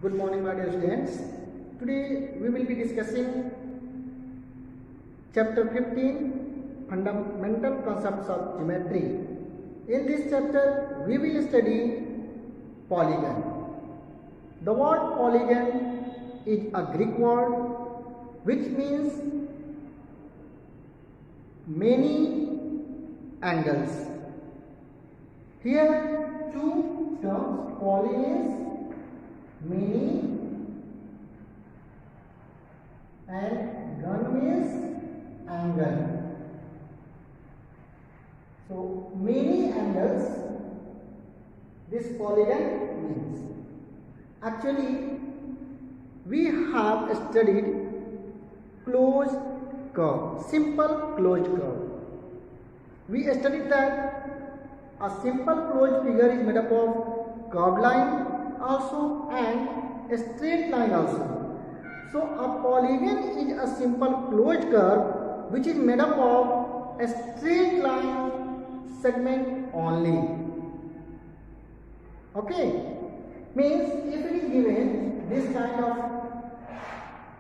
Good morning, my dear students. Today we will be discussing chapter 15, Fundamental Concepts of Geometry. In this chapter we will study polygon. The word polygon is a Greek word which means many angles. Here two terms, poly is many and gun means angle. So many angles this polygon means. Actually we have studied closed curve, simple closed curve. We studied that a simple closed figure is made up of curved line also and a straight line also. So a polygon is a simple closed curve which is made up of a straight line segment only. Okay, means if it is given this kind of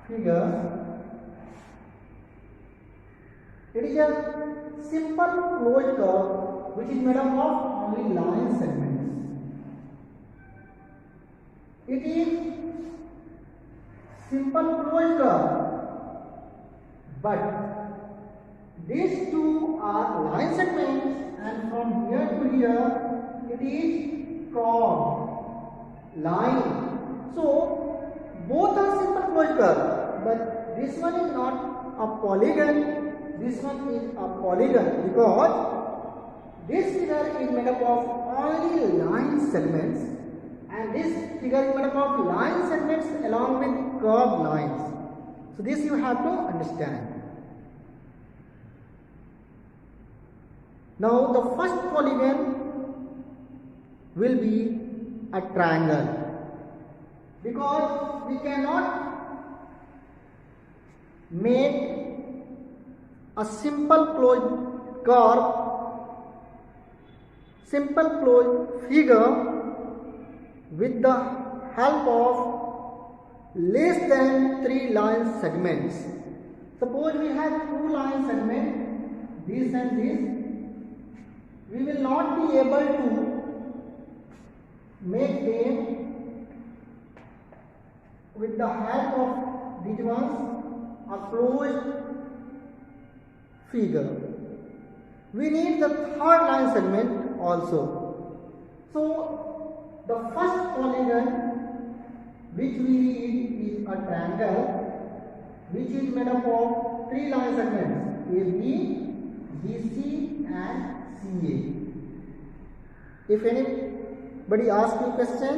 figure, it is a simple closed curve which is made up of only line segments. It is simple closed curve, but these two are line segments, and from here to here it is curved line. So both are simple closed curve, but this one is not a polygon, this one is a polygon because this figure is made up of only line segments and this figure is made up of line segments along with curved lines. So this you have to understand. Now the first polygon will be a triangle because we cannot make a simple closed curve, simple closed figure with the help of less than 3 line segments. Suppose we have 2 line segments, this and this, we will not be able to make them with the help of these ones a closed figure. We need the third line segment also. So the first polygon which we need is a triangle which is made up of 3 line segments AB, BC and CA. If anybody asks you a question,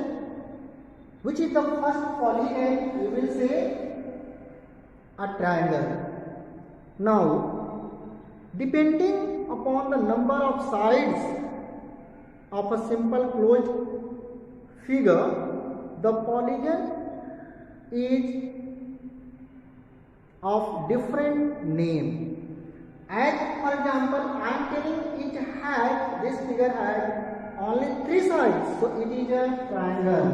which is the first polygon, you will say a triangle. Now, depending upon the number of sides of a simple closed figure, the polygon is of different name. As for example, I am telling it has, this figure has only 3 sides, so it is a triangle.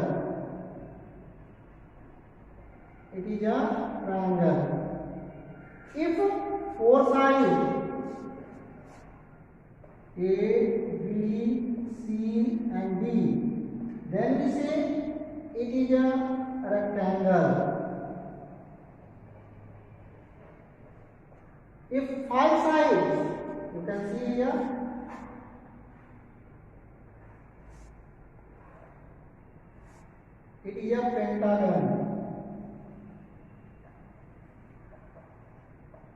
It is a triangle. If 4 sides, A, B, C and D, then we say it is a rectangle. If 5 sides, you can see here, it is a pentagon,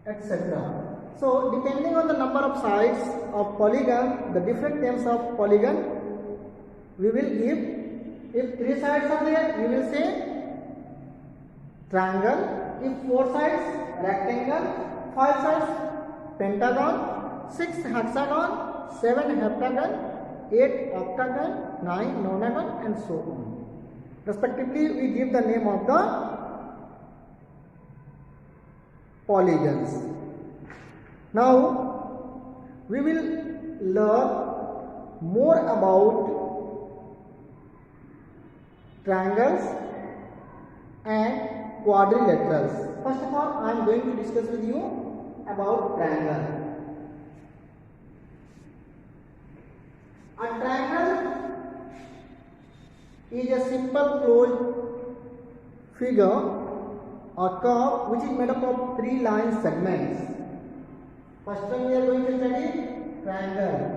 etc. So depending on the number of sides of polygon, the different names of polygon we will give. If 3 sides are there, we will say triangle. If 4 sides, rectangle. 5 sides, pentagon. 6 hexagon. 7 heptagon. 8 octagon. 9 nonagon and so on. Respectively, we give the name of the polygons. Now we will learn more about triangles and quadrilaterals. First of all, I am going to discuss with you about triangle. A triangle is a simple closed figure or curve which is made up of three line segments. First one we are going to study triangle.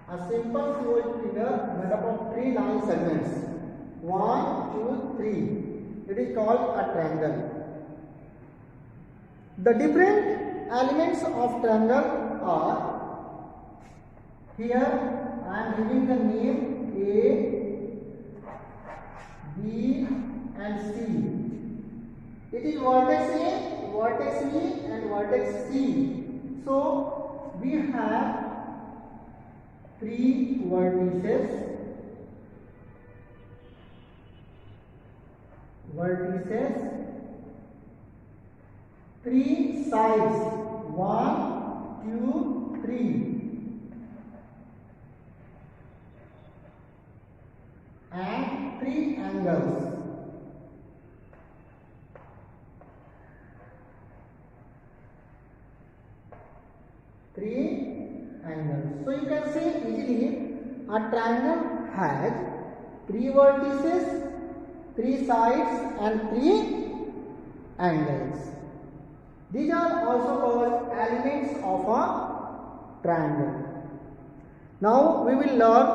A simple closed figure made up of three line segments. 1, 2, 3. It is called a triangle. The different elements of triangle are, here I am giving the name A, B and C. It is vertex A, vertex B and vertex C. So we have three vertices, three sides, 1, 2, 3, and three angles. So you can say easily a triangle has three vertices, three sides and three angles. These are also called elements of a triangle. Now we will learn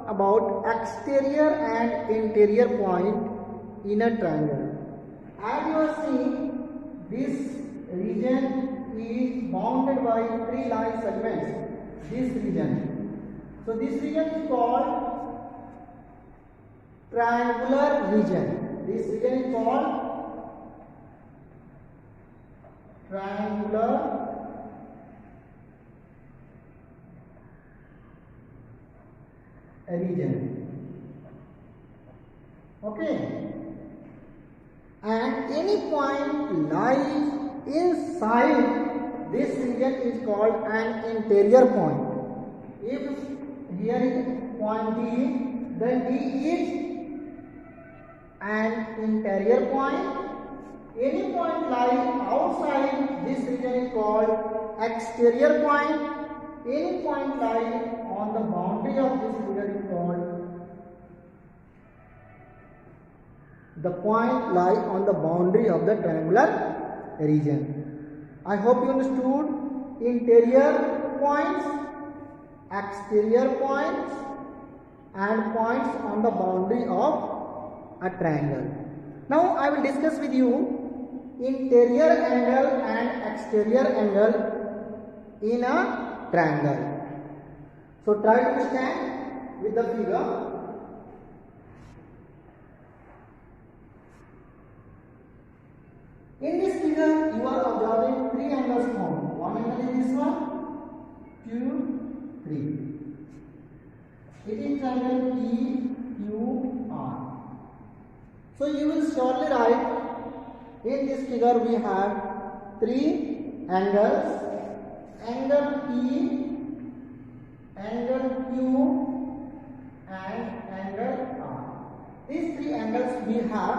about exterior and interior point in a triangle. As you are seeing, this region is bounded by three line segments. This region. So this region is called triangular region. This region is called triangular region. Okay. And any point lies inside this region is called an interior point. If here is point D, then D is an interior point. Any point lying outside this region is called exterior point. Any point lying on the boundary of this region is called, the point lie on the boundary of the triangular region. I hope you understood interior points, exterior points and points on the boundary of a triangle. Now I will discuss with you interior angle and exterior angle in a triangle. So try to stand with the figure. In this figure, you are observing three angles formed. One angle is this one, 2, 3. It is triangle PQR. So you will surely write, in this figure we have three angles, angle P, angle Q and angle R. These three angles we have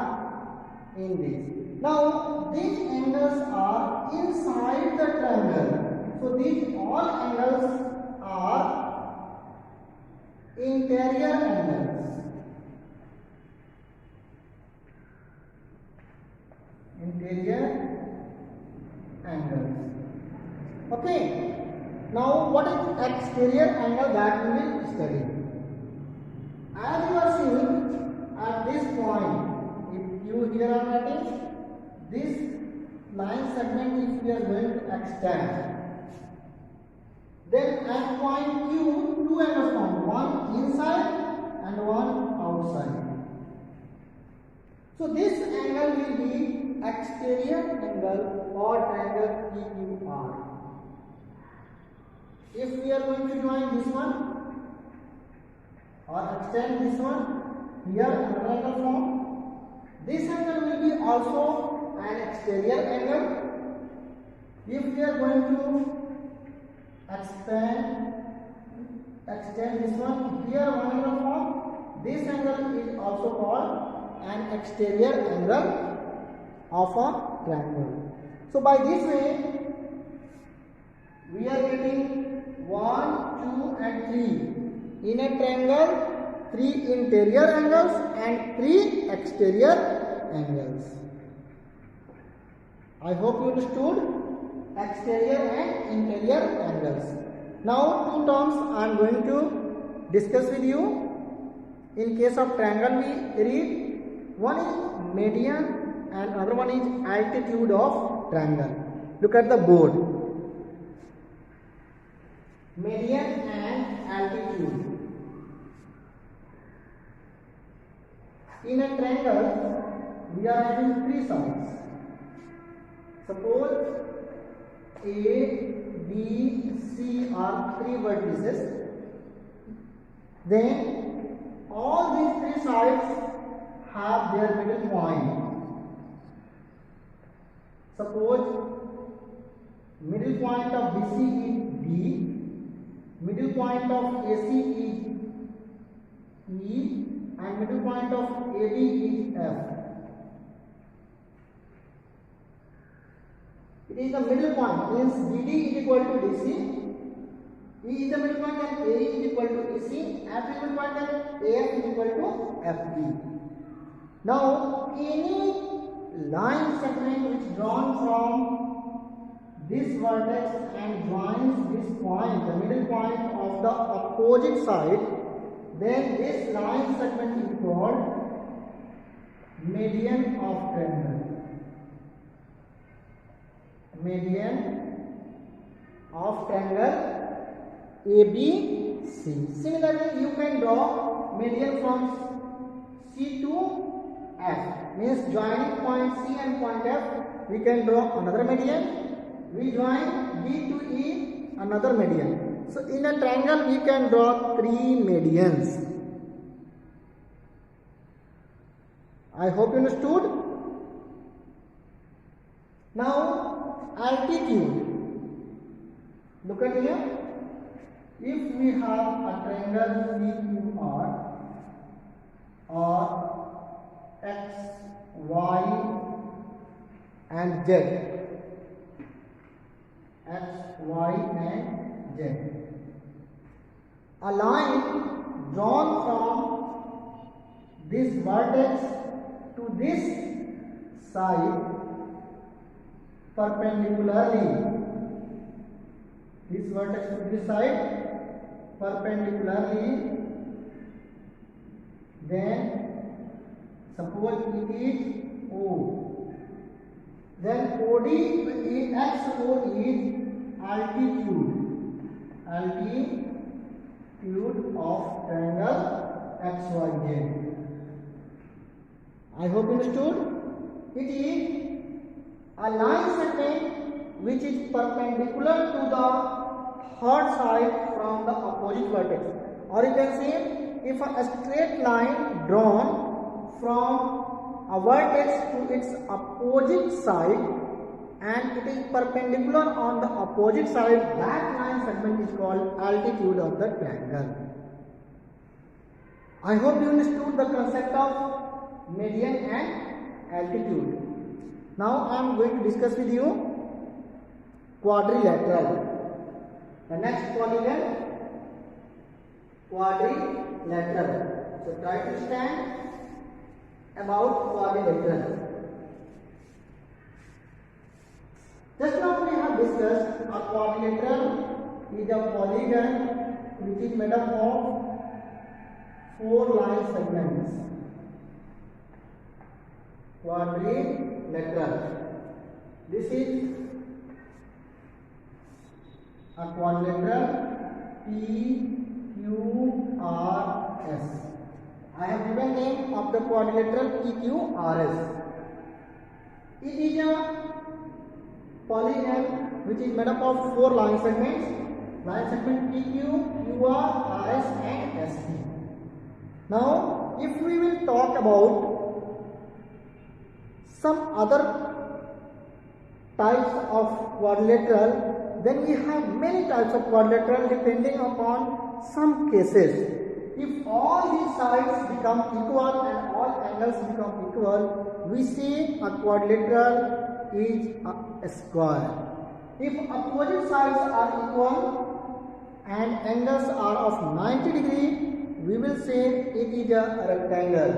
in this. Now these angles are inside the triangle. So these all angles are interior angles. Okay. Now what is exterior angle, that we will study. As you are seeing at this point, if you here are writing, this line segment if we are going to extend, then at point Q, two angles formed, one inside and one outside. So this angle will be exterior angle or triangle PQR. If we are going to join this one or extend this one, here another angle formed. This angle will be also an exterior angle. If we are going to extend this one, here one angle formed, this angle is also called an exterior angle of a triangle. So by this way we are getting 1, 2 and 3 in a triangle, 3 interior angles and 3 exterior angles. I hope you understood exterior and interior angles. Now two terms I am going to discuss with you. In case of triangle we read, one is median and another one is altitude of triangle. Look at the board. Median and altitude. In a triangle we are having 3 sides. Suppose A, B, C are 3 vertices. Then all these 3 sides have their middle point. Suppose middle point of BC is D, middle point of AC is E, and middle point of AB is F. It is the middle point, means DD is equal to DC, E is the middle point and AE is equal to EC, F is the middle point and AF is equal to FB. Now, any line segment which drawn from this vertex and joins this point, the middle point of the opposite side, then this line segment is called median of triangle. Median of triangle ABC. Similarly, you can draw median from C to F, means joining point C and point F, we can draw another median. We join D to E, another median. So in a triangle we can draw 3 medians. I hope you understood. Now altitude. Look at here. If we have a triangle PQR or X, Y and Z, X, Y and Z, a line drawn from this vertex to this side perpendicularly, this vertex to this side perpendicularly, then suppose it is O, then OD is XO is altitude of triangle XYZ. I hope you understood. It is a line segment which is perpendicular to the third side from the opposite vertex, or you can say if a straight line drawn from a vertex to its opposite side and it is perpendicular on the opposite side, that line segment is called altitude of the triangle. I hope you understood the concept of median and altitude. Now I am going to discuss with you quadrilateral. The next polygon, quadrilateral. So try to stand about quadrilateral. Just now we have discussed a quadrilateral is a polygon which is made up of 4 line segments. Quadrilateral. This is a quadrilateral PQRS. I have given name of the quadrilateral PQRS. It is a polygon which is made up of 4 line segments. Line segment PQ, QR, RS and ST. Now, if we will talk about some other types of quadrilateral, then we have many types of quadrilateral depending upon some cases. If all these sides become equal and all angles become equal, we say a quadrilateral is a square. If opposite sides are equal and angles are of 90 degree, we will say it is a rectangle.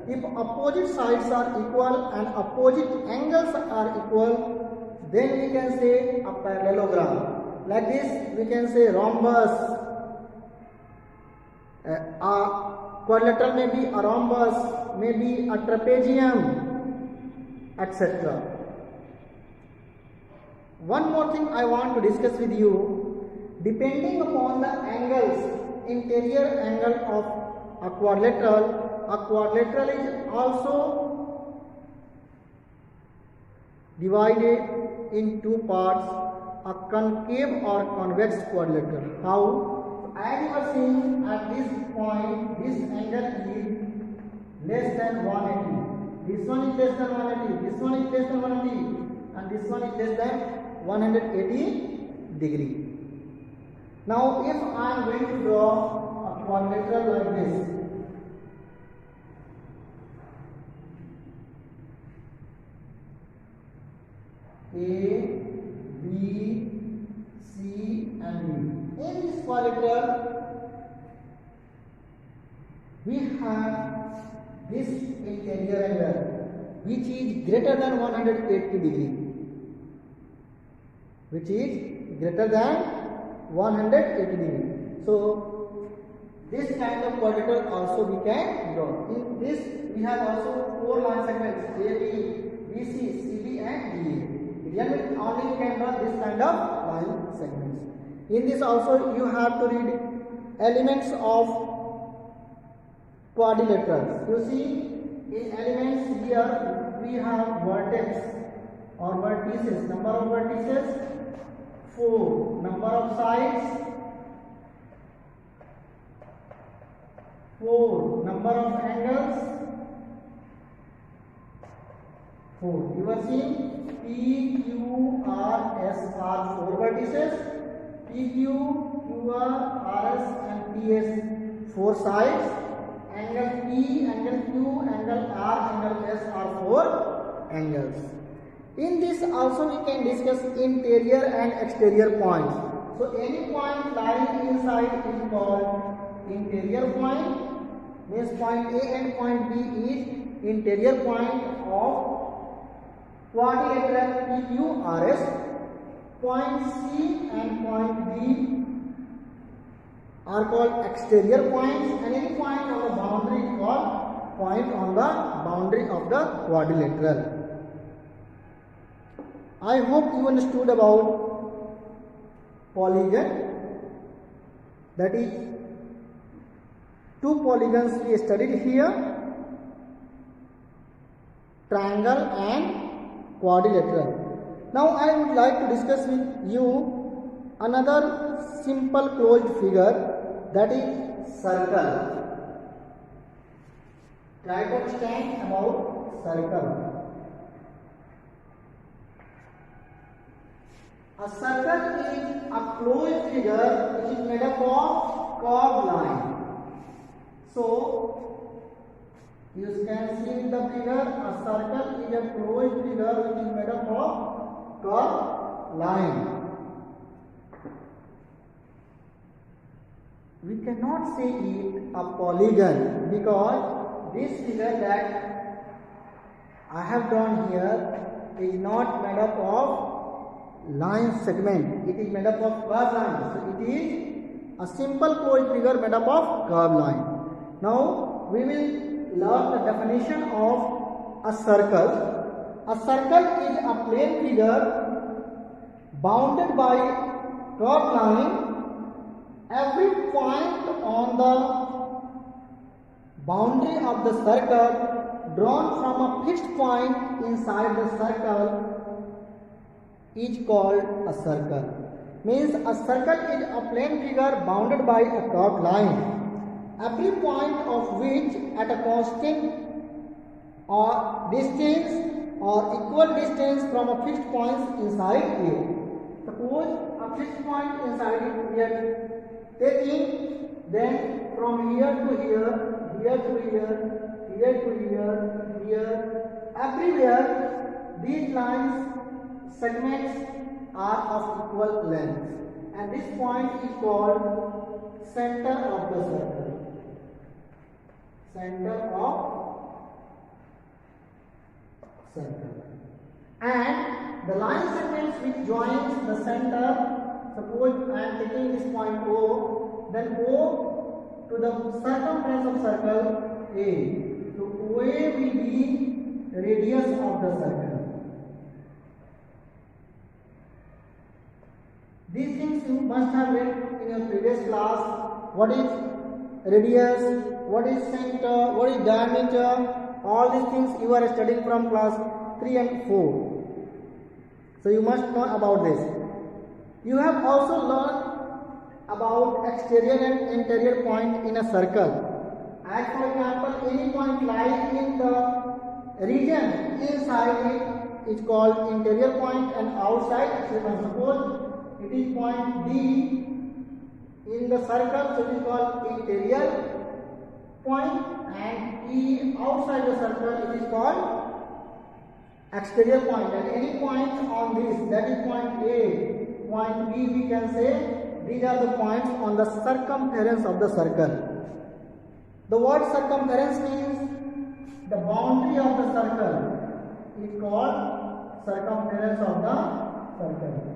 If opposite sides are equal and opposite angles are equal, then we can say a parallelogram. Like this, we can say rhombus. A quadrilateral may be a rhombus, may be a trapezium, etc. One more thing I want to discuss with you. Depending upon the angles, interior angle of a quadrilateral is also divided in two parts, a concave or convex quadrilateral. How? As you are seeing at this point, this angle is less than 180. This one is less than 180. This one is less than 180. And this one is less than 180 degree. Now, if I am going to draw a quadrilateral like this, A, B, C and D. In this quadrilateral, we have this interior angle which is greater than 180 degree. Which is greater than 180 degree. So, this kind of quadrilateral also we can draw. In this, we have also four line segments AB, BC, CB and DA. Here only we can draw this kind of line segments. In this also you have to read elements of quadrilaterals. You see, in elements here we have vertex or vertices. Number of vertices 4. Number of sides 4. Number of angles 4. You are seeing P, Q, R, S are 4 vertices. P, Q, Q, R, S and T, S 4 sides. Angle P, angle Q, angle R, angle S are 4 angles. In this also we can discuss interior and exterior points. So any point lying inside is called interior point. Means point A and point B is interior point of quadrilateral PQRS. Point C and point B are called exterior points, and any point on the boundary is called point on the boundary of the quadrilateral. I hope you understood about polygon. That is, two polygons we studied here, triangle and quadrilateral. Now I would like to discuss with you another simple closed figure, that is circle. Try to understand about circle. A circle is a closed figure which is made up of curved line. So you can see in the figure, a circle is a closed figure which is made up of curved line. We cannot say it a polygon because this figure that I have drawn here is not made up of line segment. It is made up of curved line. So it is a simple closed figure made up of curved line. Now we will learn the definition of a circle. A circle is a plane figure bounded by curved line. Every point on the boundary of the circle drawn from a fixed point inside the circle is called a circle. Means a circle is a plane figure bounded by a curved line. Every point of which at a constant or distance or equal distance from a fixed point inside it. Suppose a fixed point inside it, we are taking then from here to here, here to here, here to here, here, everywhere these lines segments are of equal length, and this point is called center of the circle. Center of circle. And the line segments which joins the center, suppose I am taking this point O, then O to the circumference of circle A. So OA will be radius of the circle. These things you must have read in your previous class. What is radius, what is center, what is diameter, all these things you are studying from class 3 and 4. So you must know about this. You have also learned about exterior and interior point in a circle. As for example, any point lying in the region inside it is called interior point, and outside, so suppose it is point D in the circle, so it is called interior point, and E outside the circle it is called exterior point. And any point on this, that is point A, point B, we can say these are the points on the circumference of the circle. The word circumference means the boundary of the circle is called circumference of the circle.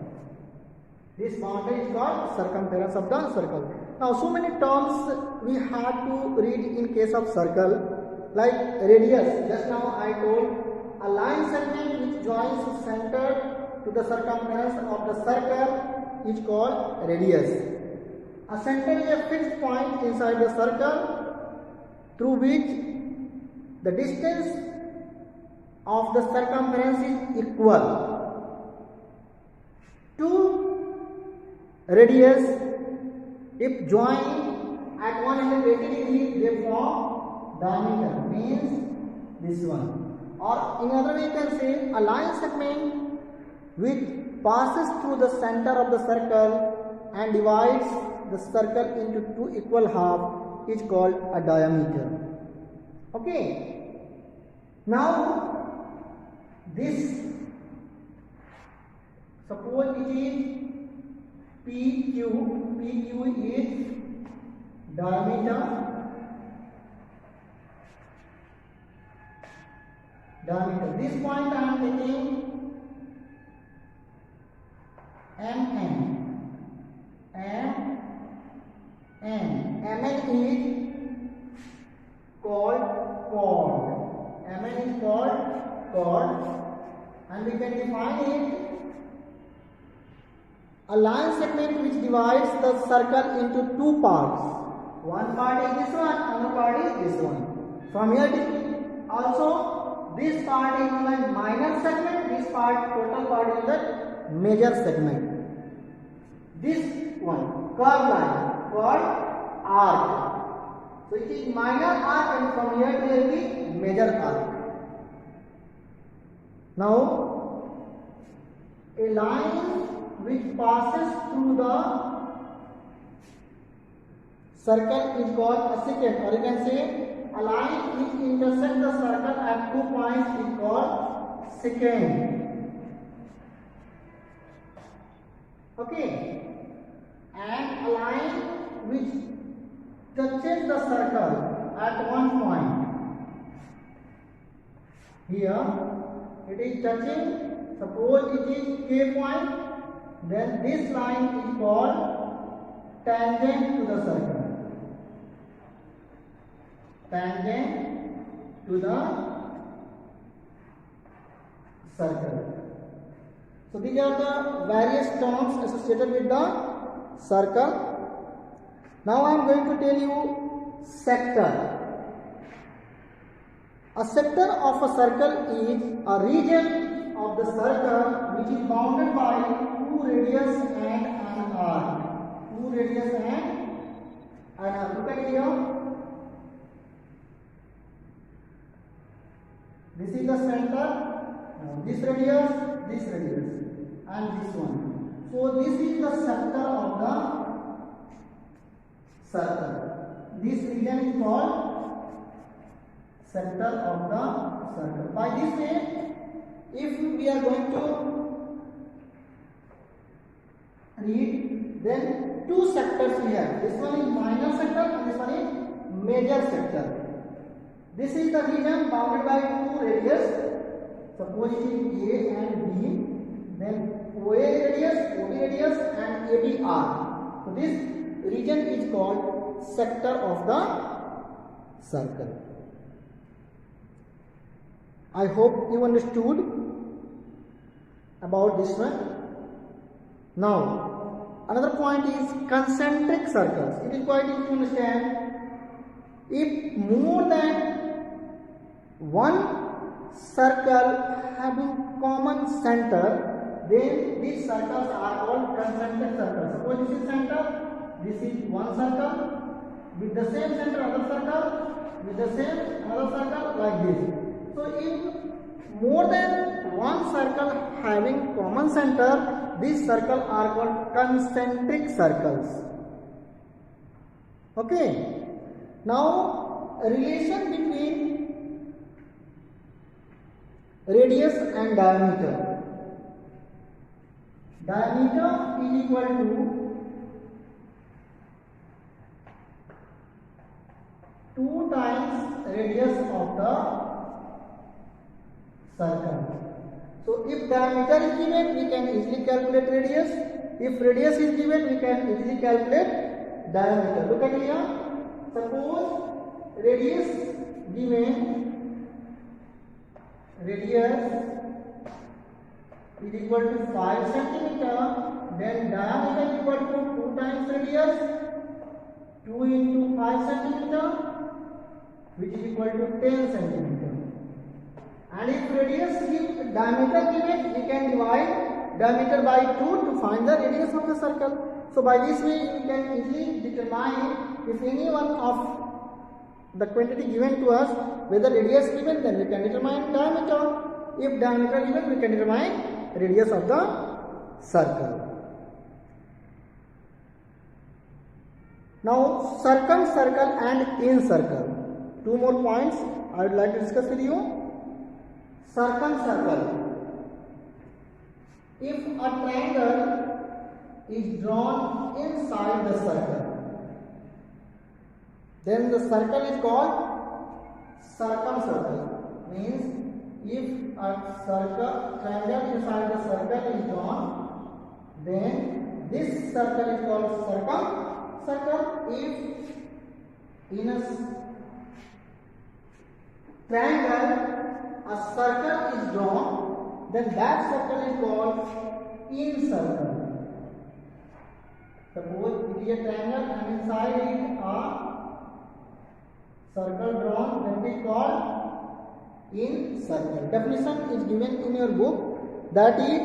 This boundary is called circumference of the circle. Now, so many terms we had to read in case of circle, like radius. Just now I told a line segment which joins the center to the circumference of the circle is called radius. A center is a fixed point inside the circle through which the distance of the circumference is equal to radius. If joined at 180 degrees, they form diameter, means this one. Or in other way you can say a line segment which passes through the center of the circle and divides the circle into two equal halves is called a diameter. Okay. Now this, suppose it is PQ is diameter. This point I am taking MN is called chord. MN is called chord, and we can define it a line segment which divides the circle into two parts. One part is this one, another part is this one. From here to also this part is the minor segment, this part, total part is the major segment. This one, curved line called arc. So it is minor arc, and from here to here will be major arc. Now, a line which passes through the circle is called a secant, or you can say a line which intersects the circle at 2 points is called secant. Okay. And a line which touches the circle at one point. Here it is touching, suppose it is K point, then this line is called tangent to the circle. Tangent to the circle. So these are the various terms associated with the circle. Now I am going to tell you sector. A sector of a circle is a region of the circle which is bounded by two radius and an arc. Two radius and an arc. Look at here. This is the center. This radius, and this one. So this is the center of the circle. This region is called center of the circle. By this way, if we are going to read, then two sectors we have. This one is minor sector and this one is major sector. This is the region bounded by two radius. Suppose it is A and B, then OA radius, OB radius and ABR. So this region is called sector of the circle. I hope you understood about this one. Now, another point is concentric circles. It is quite easy to understand. If more than one circle having common center, then these circles are called concentric circles. Suppose this is center, this is one circle, with the same center another circle, with the same another circle, like this. So if more than one circle having common center, these circles are called concentric circles. Okay. Now, a relation between radius and diameter. Diameter is equal to two times radius of the circle. So if diameter is given, we can easily calculate radius. If radius is given, we can easily calculate diameter. Look at here. Suppose radius given, radius is equal to 5 centimeter, then diameter is equal to 2 times radius, 2 into 5 centimeter, which is equal to 10 centimeter. And if radius is diameter given, we can divide diameter by 2 to find the radius of the circle. So by this way, we can easily determine if any one of the quantity given to us, whether radius given, then we can determine diameter. If diameter given, we can determine radius of the circle. Now, circumcircle and incircle. Two more points I would like to discuss with you. Circumcircle. If a triangle is drawn inside the circle, then the circle is called circumcircle. Means if a triangle inside the circle is drawn, then this circle is called circumcircle. If in a triangle a circle is drawn, then that circle is called incircle. Suppose it is a triangle and inside it a circle drawn, that is called incircle. Definition is given in your book, that is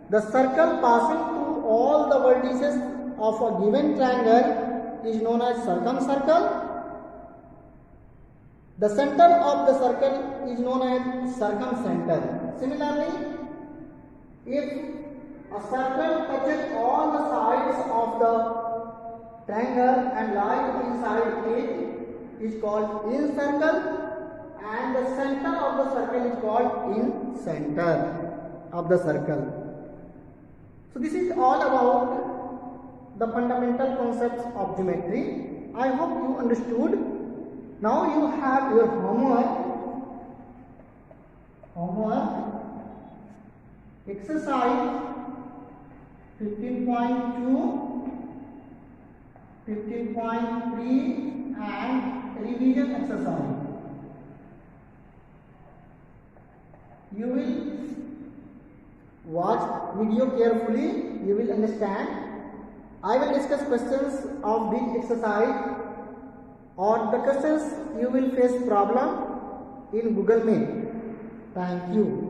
the circle passing through all the vertices of a given triangle is known as circumcircle. The center of the circle is known as circumcenter. Similarly, if a circle touches all the sides of the triangle and lies inside it, is called incircle, and the center of the circle is called incenter of the circle. So this is all about the fundamental concepts of geometry. I hope you understood. Now you have your homework exercise 15.2, 15.3 and revision exercise. You will watch video carefully, you will understand. I will discuss questions of this exercise, or the questions you will face problem in Google Meet. Thank you.